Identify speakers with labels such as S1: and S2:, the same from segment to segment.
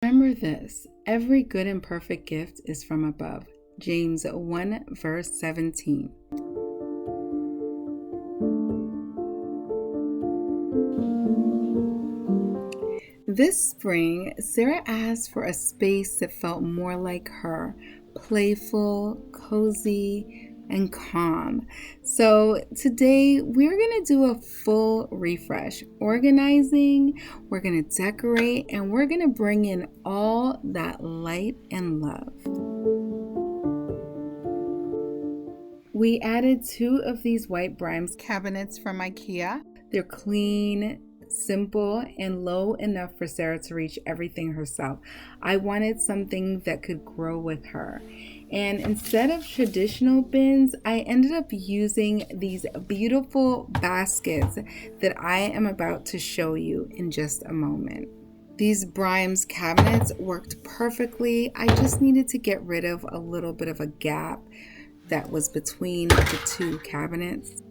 S1: Remember this, every good and perfect gift is from above. James 1 verse 17. This spring, Sarah asked for a space that felt more like her, playful, cozy, and calm. So today we're going to do a full refresh, organizing, we're going to decorate, and we're going to bring in all that light and love. We added 2 of these white Brimnes cabinets from IKEA. They're clean, simple, and low enough for Sarah to reach everything herself. I wanted something that could grow with her. And instead of traditional bins, I ended up using these beautiful baskets that I am about to show you in just a moment. These Brimnes cabinets worked perfectly. I just needed to get rid of a little bit of a gap that was between the 2 cabinets.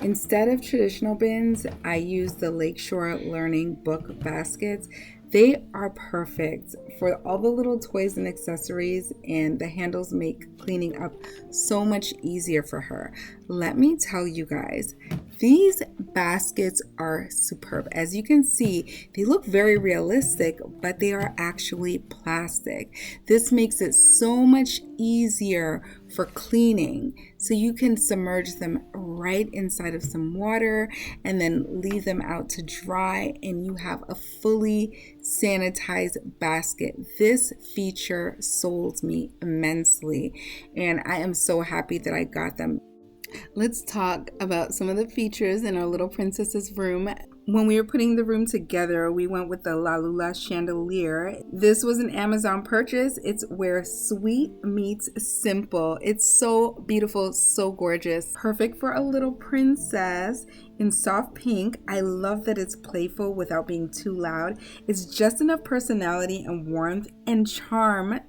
S1: Instead of traditional bins, I used the Lakeshore Learning Book baskets. They are perfect for all the little toys and accessories, and the handles make cleaning up so much easier for her. Let me tell you guys, these baskets are superb. As you can see, they look very realistic, but they are actually plastic. This makes it so much easier for cleaning. So you can submerge them right inside of some water and then leave them out to dry, and you have a fully sanitized basket. This feature sold me immensely, and I am so happy that I got them. Let's talk about some of the features in our little princess's room. When we were putting the room together, we went with the LaLuLa Chandelier. This was an Amazon purchase. It's where sweet meets simple. It's so beautiful, so gorgeous. Perfect for a little princess in soft pink. I love that it's playful without being too loud. It's just enough personality and warmth and charm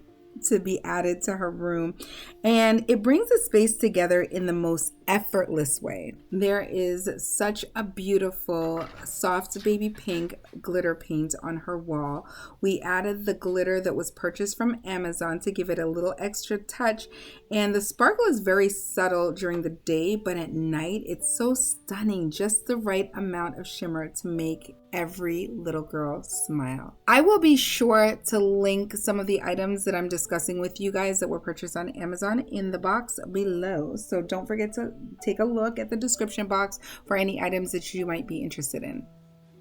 S1: to be added to her room, and it brings the space together in the most effortless way. There is such a beautiful soft baby pink glitter paint on her wall. We added the glitter that was purchased from Amazon to give it a little extra touch, and the sparkle is very subtle during the day, but at night it's so stunning, just the right amount of shimmer to make every little girl smile. I will be sure to link some of the items that I'm discussing with you guys that were purchased on Amazon in the box below. So don't forget to take a look at the description box for any items that you might be interested in.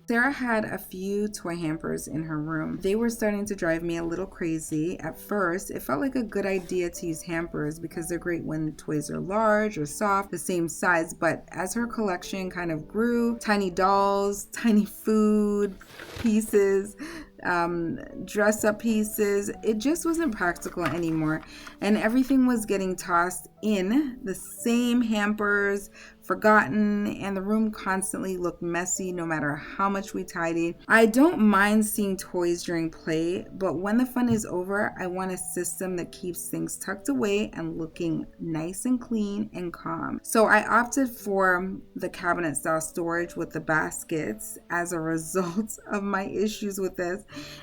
S1: Sarah had a few toy hampers in her room. They were starting to drive me a little crazy. At first, it felt like a good idea to use hampers because they're great when toys are large or soft, the same size, but as her collection kind of grew, tiny dolls, tiny food pieces, dress up pieces, it just wasn't practical anymore, and everything was getting tossed in the same hampers, forgotten, and the room constantly looked messy no matter how much we tidied. I don't mind seeing toys during play, but when the fun is over, I want a system that keeps things tucked away and looking nice and clean and calm. So I opted for the cabinet style storage with the baskets as a result of my issues with this,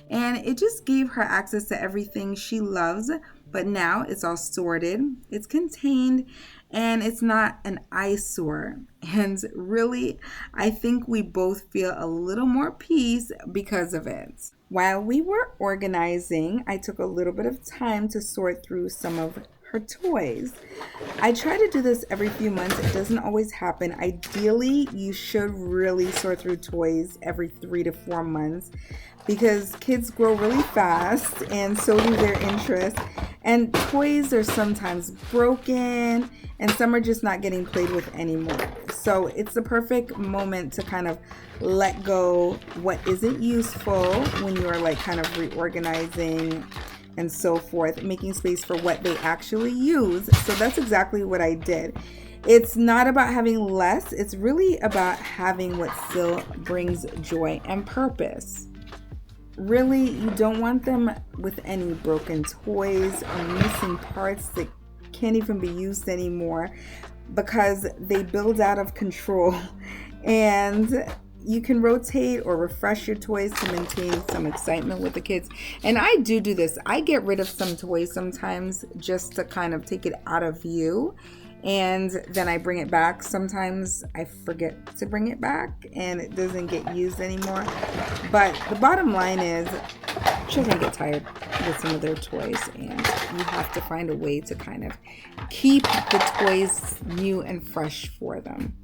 S1: and it just gave her access to everything she loves. But now it's all sorted, it's contained, and it's not an eyesore. And really, I think we both feel a little more peace because of it. While we were organizing, I took a little bit of time to sort through some of her toys. I try to do this every few months. It doesn't always happen. Ideally, you should really sort through toys every 3 to 4 months because kids grow really fast and so do their interests. And toys are sometimes broken and some are just not getting played with anymore. So it's the perfect moment to kind of let go what isn't useful when you are like kind of reorganizing and so forth, making space for what they actually use. So that's exactly what I did. It's not about having less, it's really about having what still brings joy and purpose. Really, you don't want them with any broken toys or missing parts that can't even be used anymore because they build out of control. And you can rotate or refresh your toys to maintain some excitement with the kids. And I do this. I get rid of some toys sometimes just to kind of take it out of view. And then I bring it back. Sometimes I forget to bring it back and it doesn't get used anymore. But the bottom line is children get tired with some of their toys, and you have to find a way to kind of keep the toys new and fresh for them.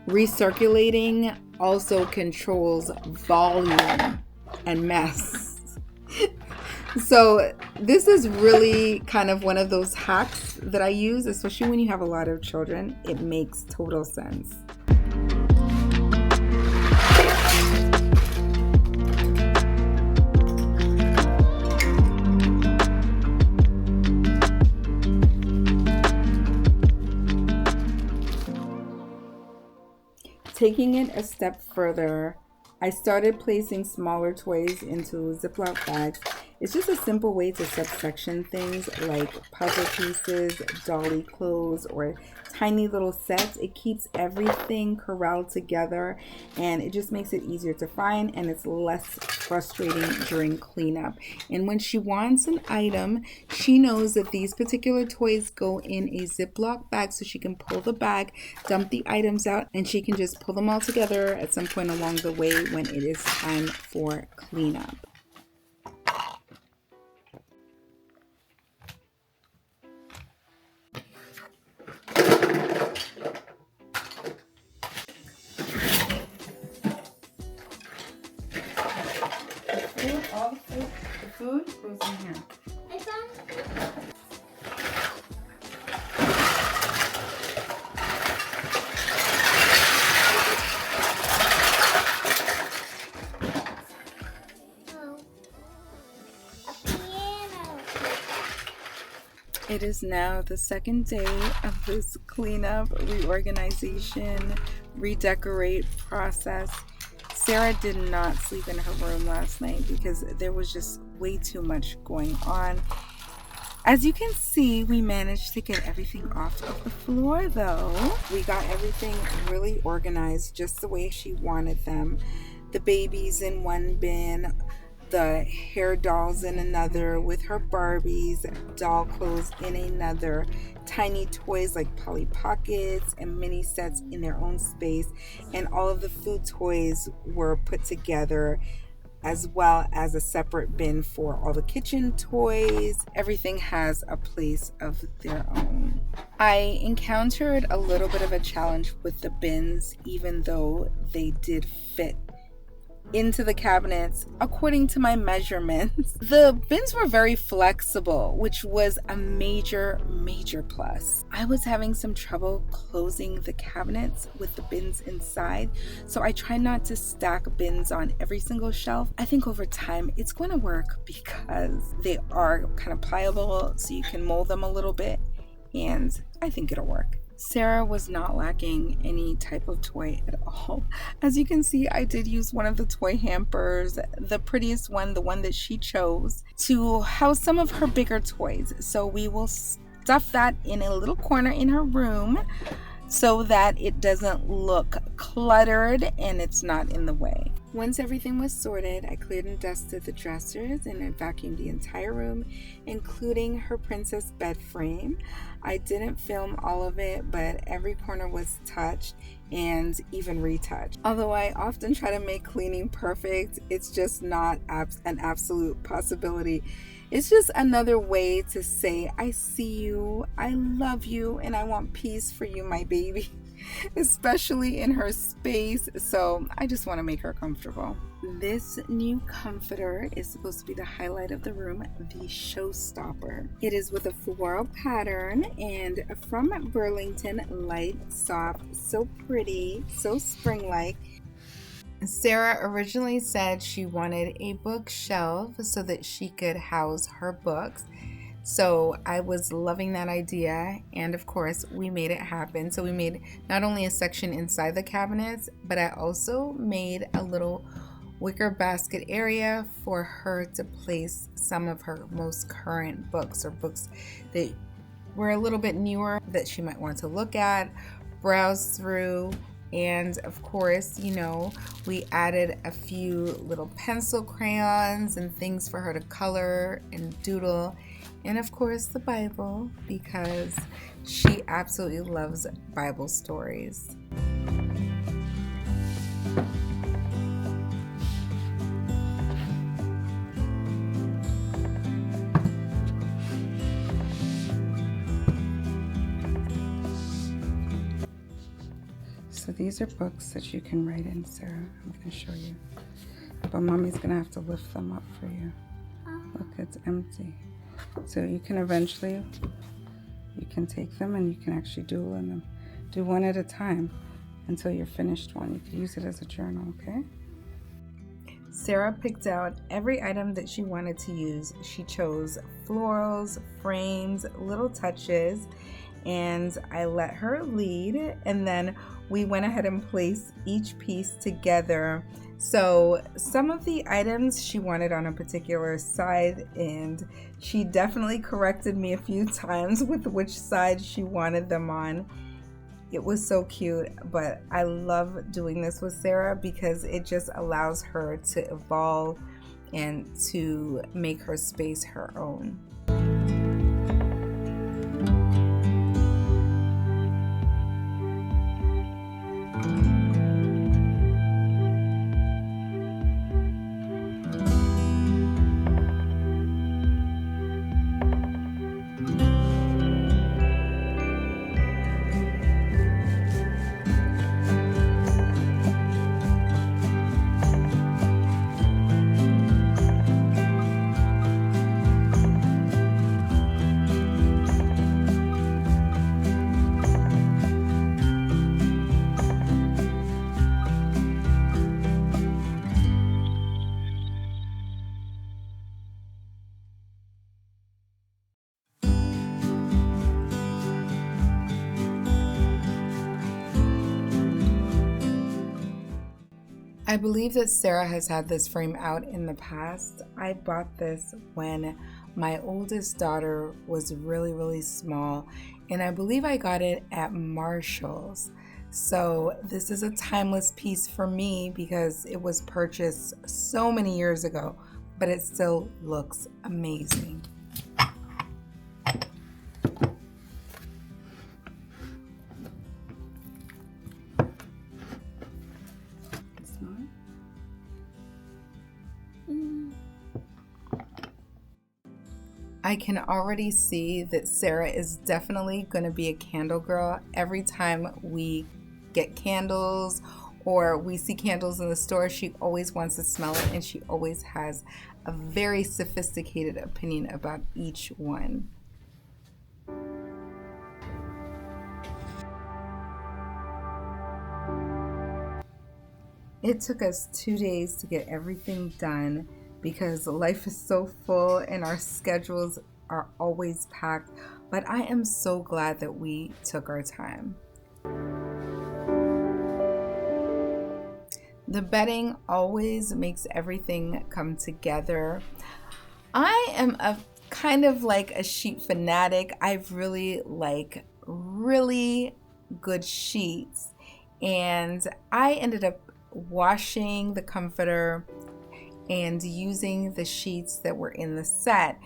S1: Recirculating also controls volume and mess. So this is really kind of one of those hacks that I use, especially when you have a lot of children. It makes total sense. Taking it a step further, I started placing smaller toys into Ziploc bags. It's just a simple way to subsection things like puzzle pieces, dolly clothes, or tiny little sets. It keeps everything corralled together and it just makes it easier to find, and it's less frustrating during cleanup. And when she wants an item, she knows that these particular toys go in a Ziploc bag, so she can pull the bag, dump the items out, and she can just pull them all together at some point along the way when it is time for cleanup. The food goes in here.
S2: I found a piano.
S1: It is now the second day of this cleanup, reorganization, redecorate process. Sarah did not sleep in her room last night because there was just way too much going on. As you can see, we managed to get everything off of the floor though. We got everything really organized just the way she wanted them. The babies in one bin, the hair dolls in another, with her Barbies, doll clothes in another, tiny toys like Polly Pockets and mini sets in their own space, and all of the food toys were put together, as well as a separate bin for all the kitchen toys. Everything has a place of their own. I encountered a little bit of a challenge with the bins, even though they did fit into the cabinets according to my measurements. The bins were very flexible, which was a major plus. I was having some trouble closing the cabinets with the bins inside, so I try not to stack bins on every single shelf. I think over time it's going to work because they are kind of pliable, so you can mold them a little bit, and I think it'll work. Sarah was not lacking any type of toy at all. As you can see, I did use one of the toy hampers, the prettiest one, the one that she chose, to house some of her bigger toys. So we will stuff that in a little corner in her room so that it doesn't look cluttered and it's not in the way. Once everything was sorted, I cleared and dusted the dressers and I vacuumed the entire room, including her princess bed frame. I didn't film all of it, but every corner was touched and even retouched. Although I often try to make cleaning perfect, it's just not an absolute possibility. It's just another way to say, I see you, I love you, and I want peace for you, my baby, especially in her space. So I just want to make her comfortable. This new comforter is supposed to be the highlight of the room, the showstopper. It is with a floral pattern and from Burlington, light, soft, so pretty, so spring-like. Sarah originally said she wanted a bookshelf so that she could house her books. So I was loving that idea, and of course we made it happen. So we made not only a section inside the cabinets, but I also made a little wicker basket area for her to place some of her most current books, or books that were a little bit newer that she might want to look at, browse through, And of course, you know, we added a few little pencil crayons and things for her to color and doodle. And of course, the Bible, because she absolutely loves Bible stories. So these are books that you can write in, Sarah. I'm going to show you. But Mommy's going to have to lift them up for you. Look, it's empty. So you can eventually, you can take them and you can actually doodle in them. Do one at a time until you're finished one. You can use it as a journal, okay? Sarah picked out every item that she wanted to use. She chose florals, frames, little touches, and I let her lead, and then we went ahead and placed each piece together. So some of the items she wanted on a particular side, and she definitely corrected me a few times with which side she wanted them on. It was so cute, but I love doing this with Sarah because it just allows her to evolve and to make her space her own. I believe that Sarah has had this frame out in the past. I bought this when my oldest daughter was really small, and I believe I got it at Marshall's. So this is a timeless piece for me because it was purchased so many years ago, but it still looks amazing. I can already see that Sarah is definitely going to be a candle girl. Every time we get candles or we see candles in the store, she always wants to smell it, and she always has a very sophisticated opinion about each one. It took us 2 days to get everything done because life is so full and our schedules are always packed, but I am so glad that we took our time. The bedding always makes everything come together. I am a kind of like a sheet fanatic. I really like really good sheets, and I ended up washing the comforter and using the sheets that were in the set.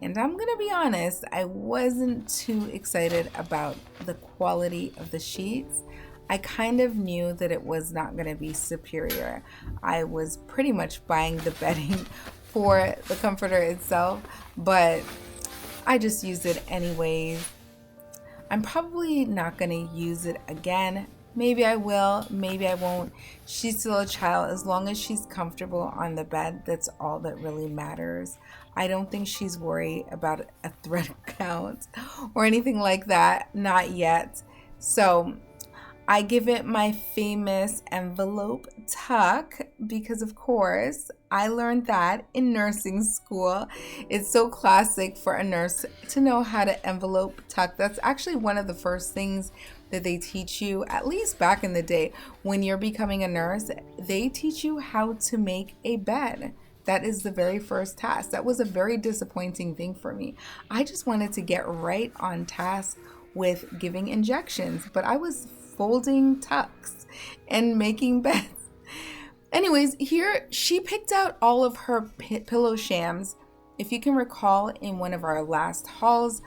S1: And I'm gonna be honest, I wasn't too excited about the quality of the sheets. I kind of knew that it was not gonna be superior. I was pretty much buying the bedding for the comforter itself, but I just used it anyways. I'm probably not gonna use it again. Maybe I will, maybe I won't. She's still a child. As long as she's comfortable on the bed, that's all that really matters. I don't think she's worried about a thread count or anything like that, not yet. So I give it my famous envelope tuck because, of course, I learned that in nursing school. It's so classic for a nurse to know how to envelope tuck. That's actually one of the first things that they teach you, at least back in the day. When you're becoming a nurse, they teach you how to make a bed. That is the very first task. That was a very disappointing thing for me. I just wanted to get right on task with giving injections, but I was folding tucks and making beds. Anyways, here she picked out all of her pillow shams. If you can recall, in one of our last hauls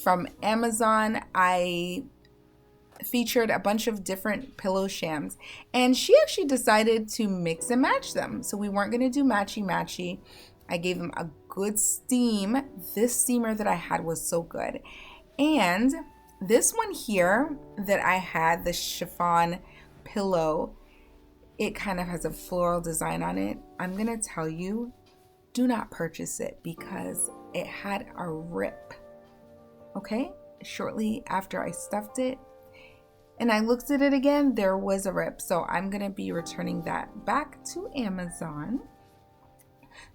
S1: from Amazon, I featured a bunch of different pillow shams, and she actually decided to mix and match them. So we weren't going to do matchy. I gave them a good steam. This steamer that I had was so good. And this one here that I had, the chiffon pillow, it kind of has a floral design on it. I'm going to tell you, do not purchase it because it had a rip. Okay? Shortly after I stuffed it and I looked at it again, there was a rip. So I'm going to be returning that back to Amazon.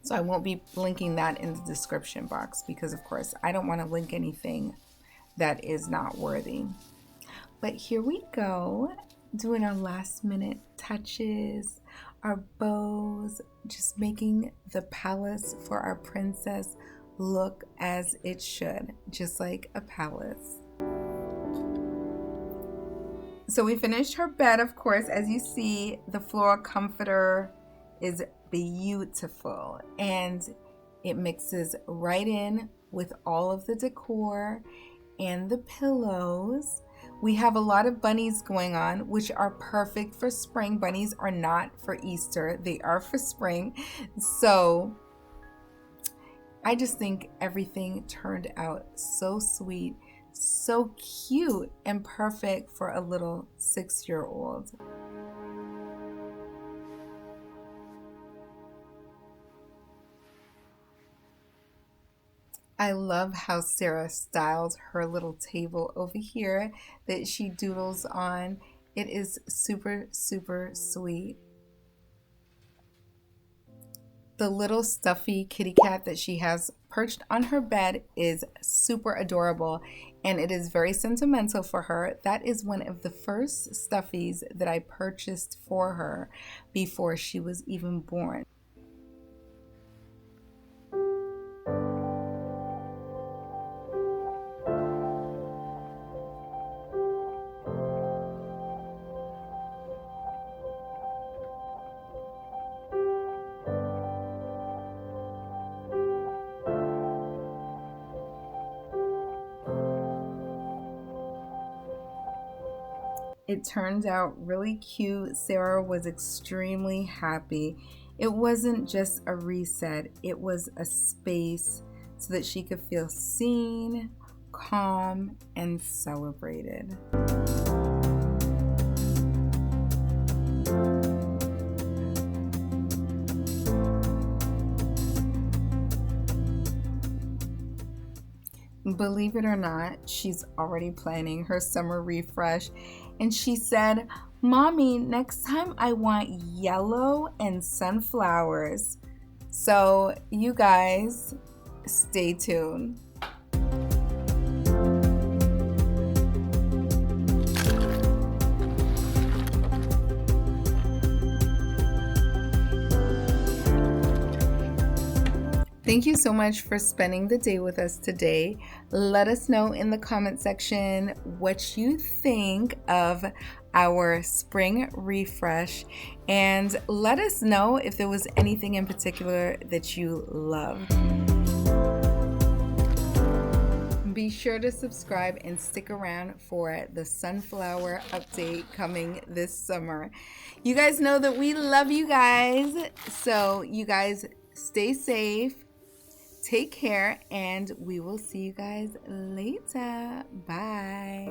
S1: So I won't be linking that in the description box because, of course, I don't want to link anything that is not worthy. But here we go, doing our last minute touches, our bows, just making the palace for our princess look as it should, just like a palace. So we finished her bed, of course. As you see, the floral comforter is beautiful and it mixes right in with all of the decor and the pillows. We have a lot of bunnies going on, which are perfect for spring. Bunnies are not for Easter, they are for spring. So I just think everything turned out so sweet, so cute, and perfect for a little 6-year-old. I love how Sarah styled her little table over here that she doodles on. It is super, super sweet. The little stuffy kitty cat that she has perched on her bed is super adorable, and it is very sentimental for her. That is one of the first stuffies that I purchased for her before she was even born. It turned out really cute. Sarah was extremely happy. It wasn't just a reset, it was a space so that she could feel seen, calm, and celebrated. Believe it or not, she's already planning her summer refresh. And she said, "Mommy, next time I want yellow and sunflowers." So you guys, stay tuned. Thank you so much for spending the day with us today. Let us know in the comment section what you think of our spring refresh, and let us know if there was anything in particular that you loved. Be sure to subscribe and stick around for the sunflower update coming this summer. You guys know that we love you guys, so you guys stay safe. Take care, and we will see you guys later. Bye.